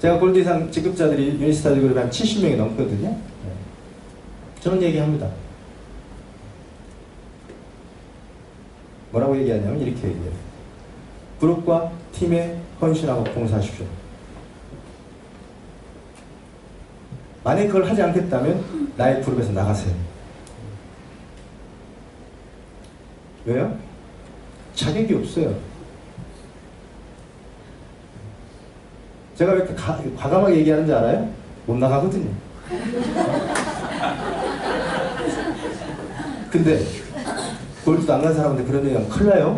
제가 골드 이상 직급자들이 유니스타즈 그룹에 한 70명이 넘거든요. 저는 얘기합니다. 뭐라고 얘기하냐면 이렇게 얘기해요. 그룹과 팀에 헌신하고 봉사하십시오. 만약 그걸 하지 않겠다면 나의 그룹에서 나가세요. 왜요? 자격이 없어요. 제가 왜 이렇게 과감하게 얘기하는지 알아요? 못 나가거든요. 근데 골드도 안 간 사람한테 그런 얘기하면 큰일 나요.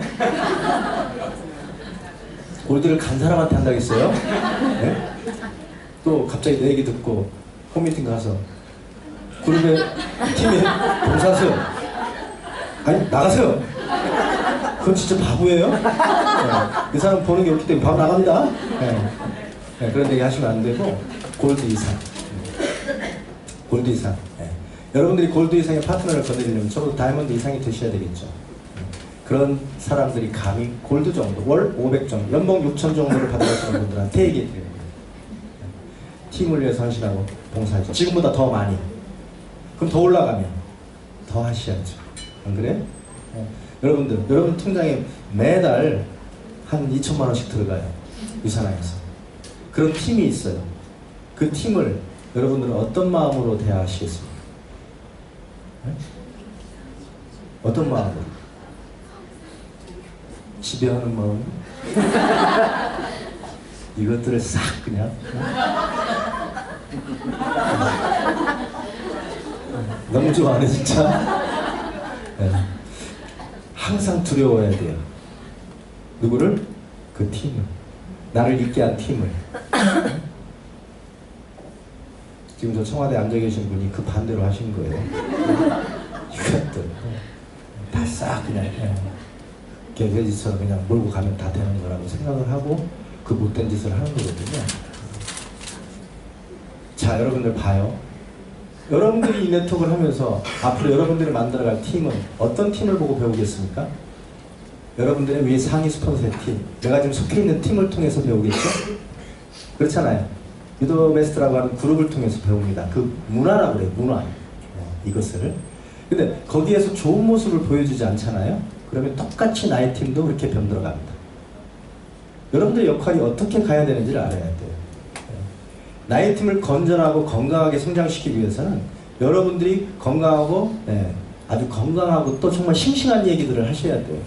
골드를 간 사람한테 한다겠어요? 네? 또 갑자기 내 얘기 듣고 홈미팅 가서 그룹에 팀에 봉사하세요. 아니 나가세요. 그건 진짜 바보예요. 네. 이 사람 보는 게 없기 때문에 바로 나갑니다. 네. 네, 그런 얘기 하시면 안 되고 골드 이상. 골드 이상. 네. 여러분들이 골드 이상의 파트너를 거느리려면 적어도 다이아몬드 이상이 되셔야 되겠죠. 그런 사람들이 감히 골드 정도, 월 500 정도, 연봉 6천 정도를 받아가시는 분들한테 얘기해드려요. 팀을 위해서 헌신하고 봉사하죠. 지금보다 더 많이. 그럼 더 올라가면 더 하셔야죠. 안 그래요? 여러분들, 여러분 통장에 매달 한 2천만 원씩 들어가요. 유산화에서. 그런 팀이 있어요. 그 팀을 여러분들은 어떤 마음으로 대하시겠습니까? 네? 어떤 마음으로? 지배하는 마음? 이것들을 싹 그냥 너무 좋아하네 진짜. 네. 항상 두려워야 돼요. 누구를? 그 팀을. 나를 있게 한 팀을. 지금 저 청와대에 앉아 계신 분이 그 반대로 하신 거예요. 이것들 다 싹 그냥 개돼지처럼 그냥 몰고 가면 다 되는 거라고 생각을 하고 그 못된 짓을 하는 거거든요. 자, 여러분들 봐요. 여러분들이 이 네트워크를 하면서 앞으로 여러분들이 만들어갈 팀은 어떤 팀을 보고 배우겠습니까? 여러분들의 위에 상위 스폰서의 팀, 내가 지금 속해 있는 팀을 통해서 배우겠죠? 그렇잖아요. 유도메스트라고 하는 그룹을 통해서 배웁니다. 그 문화라고 그래요. 문화. 이것을. 근데 거기에서 좋은 모습을 보여주지 않잖아요? 그러면 똑같이 나의 팀도 그렇게 병들어갑니다. 여러분들의 역할이 어떻게 가야 되는지를 알아야 돼요. 나의 팀을 건전하고 건강하게 성장시키기 위해서는 여러분들이 건강하고 아주 건강하고 또 정말 싱싱한 얘기들을 하셔야 돼요.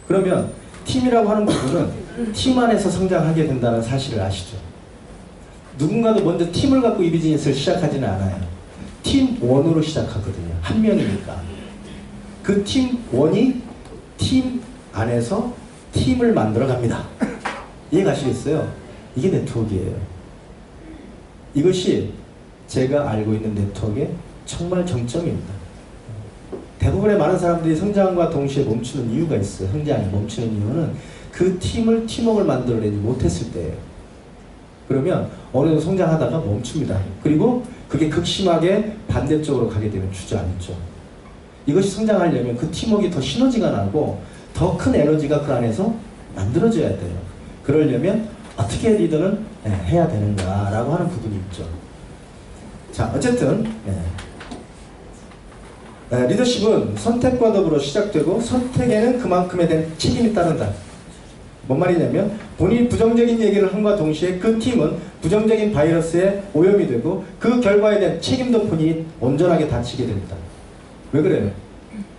그러면 팀이라고 하는 부분은 팀 안에서 성장하게 된다는 사실을 아시죠? 누군가도 먼저 팀을 갖고 이 비즈니스를 시작하지는 않아요. 팀 원으로 시작하거든요. 한 명이니까. 그 팀 원이 팀 안에서 팀을 만들어 갑니다. 이해가시겠어요? 이게 네트워크예요. 이것이 제가 알고 있는 네트워크의 정말 정점입니다. 대부분의 많은 사람들이 성장과 동시에 멈추는 이유가 있어요. 성장이 멈추는 이유는 그 팀워크를 만들어내지 못했을 때예요. 그러면 어느 정도 성장하다가 멈춥니다. 그리고 그게 극심하게 반대쪽으로 가게 되면 주저앉죠. 이것이 성장하려면 그 팀워크가 더 시너지가 나고 더 큰 에너지가 그 안에서 만들어져야 돼요. 그러려면 어떻게 리더는 해야 되는가라고 하는 부분이 있죠. 자, 어쨌든 리더십은 선택과 더불어 시작되고 선택에는 그만큼에 대한 책임이 따른다. 뭔 말이냐면 본인이 부정적인 얘기를 함과 동시에 그 팀은 부정적인 바이러스에 오염이 되고 그 결과에 대한 책임도 본인이 온전하게 다치게 됩니다. 왜 그래요?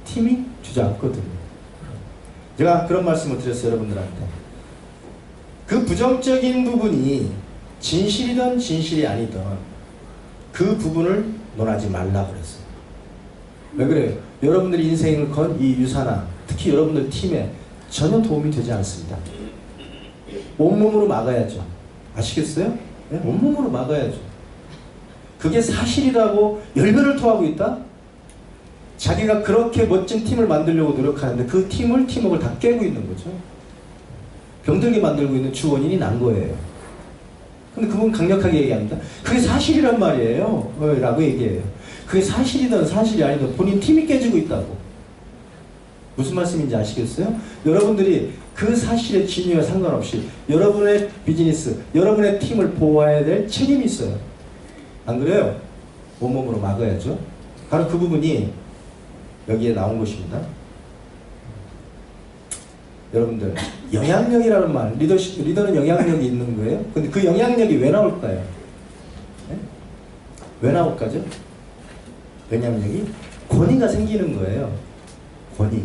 팀이 주저앉거든요. 제가 그런 말씀을 드렸어요, 여러분들한테. 그 부정적인 부분이 진실이든 진실이 아니든 그 부분을 논하지 말라고 그랬어요. 왜 그래요? 여러분들이 인생을 건 이 유산화, 특히 여러분들 팀에 전혀 도움이 되지 않습니다. 온몸으로 막아야죠. 아시겠어요? 네? 온몸으로 막아야죠. 그게 사실이라고 열변을 토하고 있다? 자기가 그렇게 멋진 팀을 만들려고 노력하는데 그 팀워크를 다 깨고 있는 거죠. 병들게 만들고 있는 주 원인이 난 거예요. 근데 그분 강력하게 얘기합니다. 그게 사실이란 말이에요. 라고 얘기해요. 그게 사실이든 사실이 아니든 본인 팀이 깨지고 있다고. 무슨 말씀인지 아시겠어요? 여러분들이 그 사실의 진위와 상관없이 여러분의 비즈니스, 여러분의 팀을 보호해야 될 책임이 있어요. 안 그래요? 온몸으로 막아야죠. 바로 그 부분이 여기에 나온 것입니다. 여러분들, 영향력이라는 말, 리더는 영향력이 있는 거예요. 근데 그 영향력이 왜 나올까요? 네? 왜 나올까죠? 영향력이 권위가 생기는 거예요. 권위.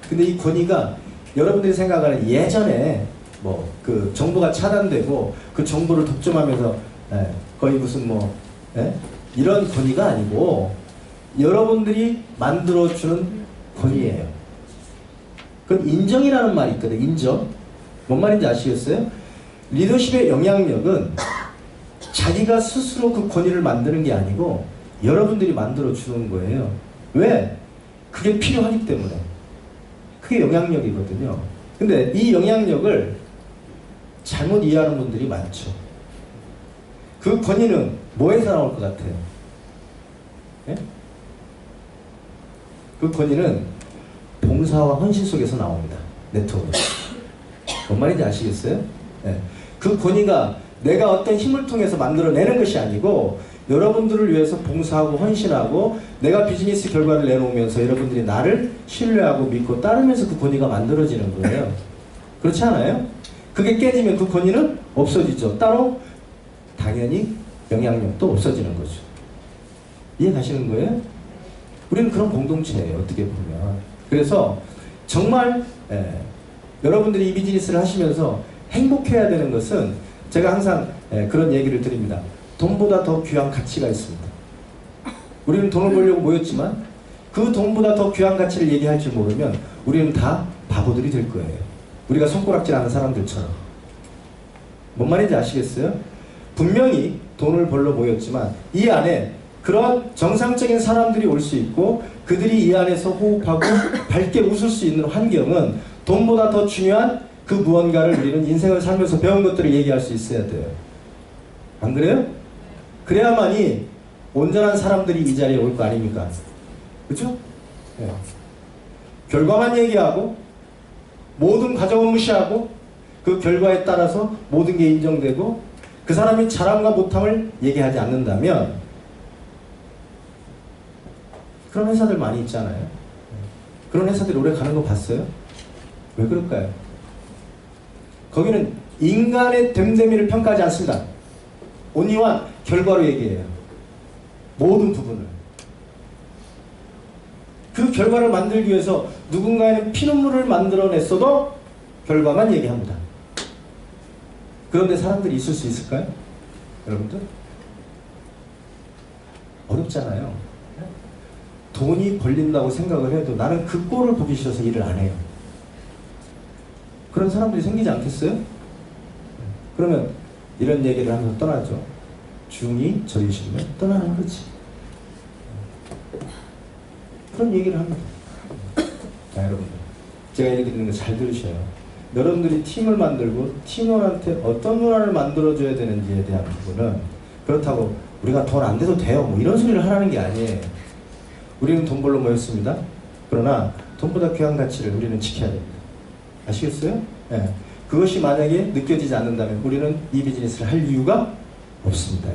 근데 이 권위가 여러분들이 생각하는 예전에 뭐 그 정보가 차단되고 그 정보를 독점하면서 거의 무슨 뭐 이런 권위가 아니고 여러분들이 만들어주는 권위예요. 그건 인정이라는 말이 있거든요. 인정. 뭔 말인지 아시겠어요? 리더십의 영향력은 자기가 스스로 그 권위를 만드는 게 아니고 여러분들이 만들어주는 거예요. 왜? 그게 필요하기 때문에. 그게 영향력이거든요. 근데 이 영향력을 잘못 이해하는 분들이 많죠. 그 권위는 뭐에서 나올 것 같아요? 네? 그 권위는 봉사와 헌신 속에서 나옵니다. 네트워크. 뭔 말인지 아시겠어요? 네. 그 권위가 내가 어떤 힘을 통해서 만들어내는 것이 아니고 여러분들을 위해서 봉사하고 헌신하고 내가 비즈니스 결과를 내놓으면서 여러분들이 나를 신뢰하고 믿고 따르면서 그 권위가 만들어지는 거예요. 그렇지 않아요? 그게 깨지면 그 권위는 없어지죠. 따로 당연히 영향력도 없어지는 거죠. 이해 가시는 거예요? 우리는 그런 공동체예요. 어떻게 보면. 그래서 정말 여러분들이 이 비즈니스를 하시면서 행복해야 되는 것은 제가 항상 그런 얘기를 드립니다. 돈보다 더 귀한 가치가 있습니다. 우리는 돈을 벌려고 모였지만 그 돈보다 더 귀한 가치를 얘기할 줄 모르면 우리는 다 바보들이 될 거예요. 우리가 손가락질하는 사람들처럼. 뭔 말인지 아시겠어요? 분명히 돈을 벌러 모였지만 이 안에 그런 정상적인 사람들이 올 수 있고 그들이 이 안에서 호흡하고 밝게 웃을 수 있는 환경은 돈보다 더 중요한 그 무언가를 우리는 인생을 살면서 배운 것들을 얘기할 수 있어야 돼요. 안 그래요? 그래야만이 온전한 사람들이 이 자리에 올 거 아닙니까? 그렇죠? 네. 결과만 얘기하고 모든 과정을 무시하고 그 결과에 따라서 모든 게 인정되고 그 사람이 잘함과 못함을 얘기하지 않는다면 그런 회사들 많이 있잖아요. 그런 회사들이 오래 가는 거 봤어요? 왜 그럴까요? 거기는 인간의 됨됨이를 평가하지 않습니다. 온리와 결과로 얘기해요. 모든 부분을. 그 결과를 만들기 위해서 누군가는 피눈물을 만들어냈어도 결과만 얘기합니다. 그런데 사람들이 있을 수 있을까요? 여러분들? 어렵잖아요. 돈이 벌린다고 생각을 해도 나는 그 꼴을 보기 싫어서 일을 안 해요. 그런 사람들이 생기지 않겠어요? 그러면 이런 얘기를 하면서 떠나죠. 중이 저리 싫으면 떠나는 거지. 그런 얘기를 합니다. 자, 여러분들. 제가 얘기 드리는 거 잘 들으셔요. 여러분들이 팀을 만들고 팀원한테 어떤 문화를 만들어줘야 되는지에 대한 부분은 그렇다고 우리가 돈 안 돼도 돼요. 뭐 이런 소리를 하라는 게 아니에요. 우리는 돈 벌러 모였습니다. 그러나 돈보다 귀한 가치를 우리는 지켜야 됩니다. 아시겠어요? 네. 그것이 만약에 느껴지지 않는다면 우리는 이 비즈니스를 할 이유가 없습니다.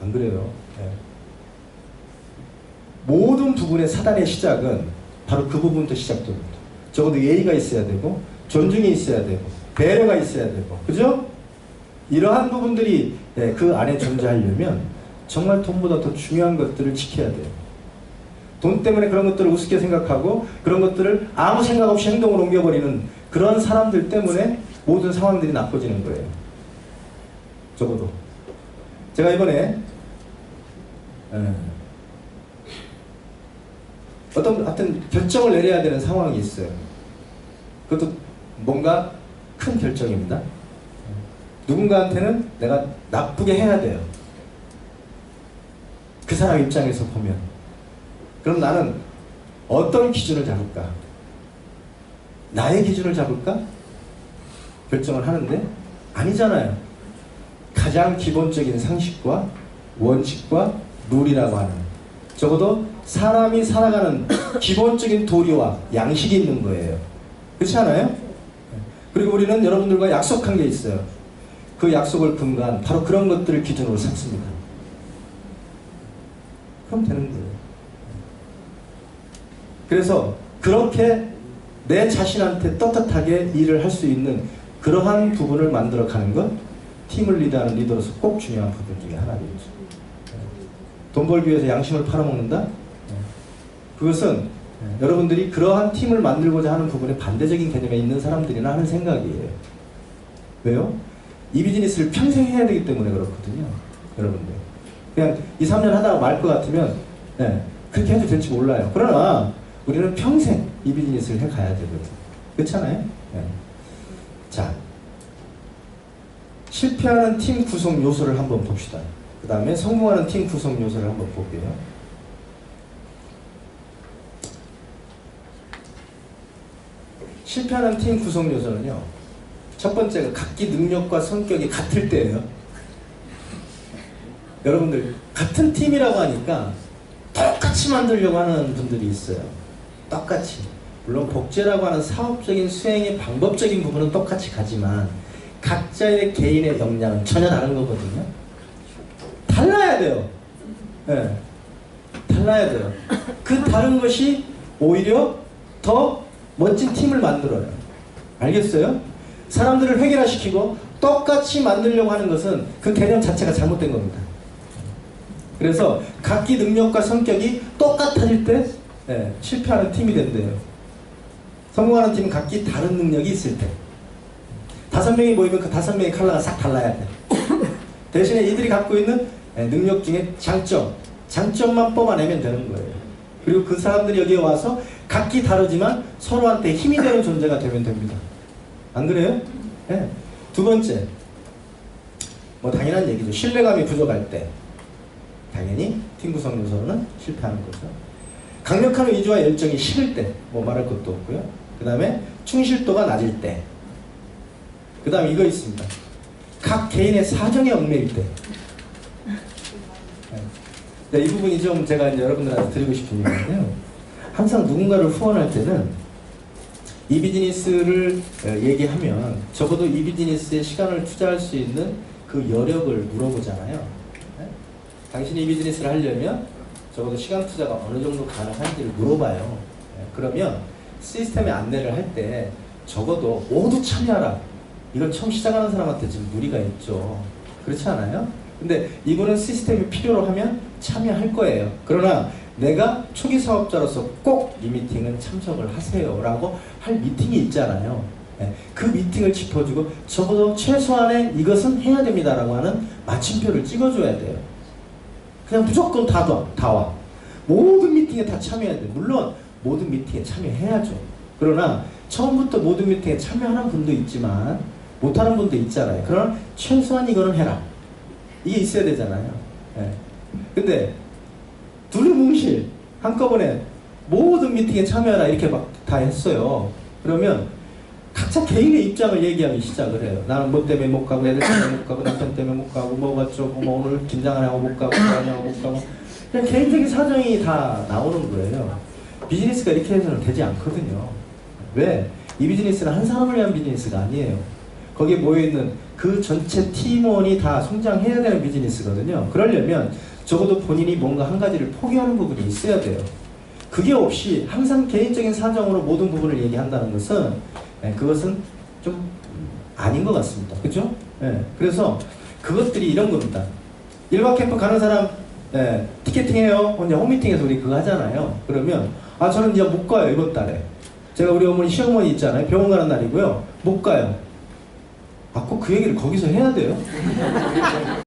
안 그래요? 네. 모든 부분의 사단의 시작은 바로 그 부분부터 시작됩니다. 적어도 예의가 있어야 되고 존중이 있어야 되고 배려가 있어야 되고 그죠? 이러한 부분들이 그 안에 존재하려면 정말 돈보다 더 중요한 것들을 지켜야 돼요. 돈 때문에 그런 것들을 우습게 생각하고 그런 것들을 아무 생각 없이 행동으로 옮겨버리는 그런 사람들 때문에 모든 상황들이 나빠지는 거예요. 적어도 제가 이번에 어떤 결정을 내려야 되는 상황이 있어요. 그것도 뭔가 큰 결정입니다. 누군가한테는 내가 나쁘게 해야 돼요. 그 사람 입장에서 보면. 그럼 나는 어떤 기준을 잡을까? 나의 기준을 잡을까? 결정을 하는데 아니잖아요. 가장 기본적인 상식과 원칙과 룰이라고 하는 적어도 사람이 살아가는 기본적인 도리와 양식이 있는 거예요. 그렇지 않아요? 그리고 우리는 여러분들과 약속한 게 있어요. 그 약속을 근거한 바로 그런 것들을 기준으로 삼습니다. 그럼 되는 거예요. 그래서 그렇게 내 자신한테 떳떳하게 일을 할 수 있는 그러한 부분을 만들어 가는 것, 팀을 리드하는 리더로서 꼭 중요한 부분 중에 하나이죠. 돈 벌기 위해서 양심을 팔아먹는다? 그것은 여러분들이 그러한 팀을 만들고자 하는 부분에 반대적인 개념에 있는 사람들이나 하는 생각이에요. 왜요? 이 비즈니스를 평생 해야 되기 때문에 그렇거든요. 여러분들. 그냥 2, 3년 하다가 말 것 같으면 그렇게 해도 될지 몰라요. 그러나 우리는 평생 이 비즈니스를 해가야 되거든요. 그렇잖아요? 자, 실패하는 팀 구성 요소를 한번 봅시다. 그 다음에 성공하는 팀 구성 요소를 한번 볼게요. 실패하는 팀 구성 요소는요. 첫 번째가 각기 능력과 성격이 같을 때예요. 여러분들 같은 팀이라고 하니까 똑같이 만들려고 하는 분들이 있어요. 똑같이. 물론 복제라고 하는 사업적인 수행의 방법적인 부분은 똑같이 가지만 각자의 개인의 역량은 전혀 다른 거거든요. 달라야 돼요. 네. 달라야 돼요. 그 다른 것이 오히려 더 멋진 팀을 만들어요. 알겠어요? 사람들을 획일화시키고 똑같이 만들려고 하는 것은 그 개념 자체가 잘못된 겁니다. 그래서 각기 능력과 성격이 똑같아질 때 실패하는 팀이 된대요. 성공하는 팀은 각기 다른 능력이 있을 때 5명이 모이면 그 5명의 컬러가 싹 달라야 돼. 대신에 이들이 갖고 있는 능력 중에 장점만 뽑아내면 되는 거예요. 그리고 그 사람들이 여기에 와서 각기 다르지만 서로한테 힘이 되는 존재가 되면 됩니다. 안 그래요? 네. 두 번째, 뭐 당연한 얘기죠. 신뢰감이 부족할 때 당연히 팀 구성 요소는 실패하는 거죠. 강력한 의지와 열정이 식을 때 뭐 말할 것도 없고요. 그 다음에 충실도가 낮을 때, 그 다음에 이거 있습니다. 각 개인의 사정에 얽매일 때. 네, 이 부분이 좀 제가 이제 여러분들한테 드리고 싶은 얘기인데요. 항상 누군가를 후원할 때는 이 비즈니스를 얘기하면 적어도 이 비즈니스에 시간을 투자할 수 있는 그 여력을 물어보잖아요. 네? 당신이 이 비즈니스를 하려면 적어도 시간 투자가 어느 정도 가능한지를 물어봐요. 네? 그러면 시스템의 안내를 할 때 적어도 모두 참여하라. 이건 처음 시작하는 사람한테 좀 무리가 있죠. 그렇지 않아요? 근데 이분은 시스템이 필요로 하면 참여할 거예요. 그러나 내가 초기 사업자로서 꼭 이 미팅은 참석을 하세요 라고 할 미팅이 있잖아요. 그 미팅을 짚어주고 적어도 최소한의 이것은 해야 됩니다 라고 하는 마침표를 찍어줘야 돼요. 그냥 무조건 다 와. 모든 미팅에 다 참여해야 돼요. 물론 모든 미팅에 참여해야죠. 그러나 처음부터 모든 미팅에 참여하는 분도 있지만 못하는 분도 있잖아요. 그러나 최소한 이거는 해라. 이게 있어야 되잖아요. 근데 두루뭉실 한꺼번에 모든 미팅에 참여하라 이렇게 막 다 했어요. 그러면 각자 개인의 입장을 얘기하기 시작을 해요. 나는 뭐 때문에 못 가고 애들 때문에 못 가고 남편 때문에 못 가고 뭐가 어쩌고 뭐 오늘 김장 안 하고 못 가고 뭐 하냐고 못 가고 그냥 개인적인 사정이 다 나오는 거예요. 비즈니스가 이렇게 해서는 되지 않거든요. 왜? 이 비즈니스는 한 사람을 위한 비즈니스가 아니에요. 거기에 모여있는 그 전체 팀원이 다 성장해야 되는 비즈니스거든요. 그러려면 적어도 본인이 뭔가 한 가지를 포기하는 부분이 있어야 돼요. 그게 없이 항상 개인적인 사정으로 모든 부분을 얘기한다는 것은 그것은 좀 아닌 것 같습니다. 그렇죠? 그래서 그것들이 이런 겁니다. 1박 캠프 가는 사람 티켓팅해요. 혼자 홈미팅에서 우리 그거 하잖아요. 그러면 아 저는 이제 못 가요 이번 달에. 제가 우리 어머니 시어머니 있잖아요. 병원 가는 날이고요. 못 가요. 아 꼭 그 얘기를 거기서 해야 돼요?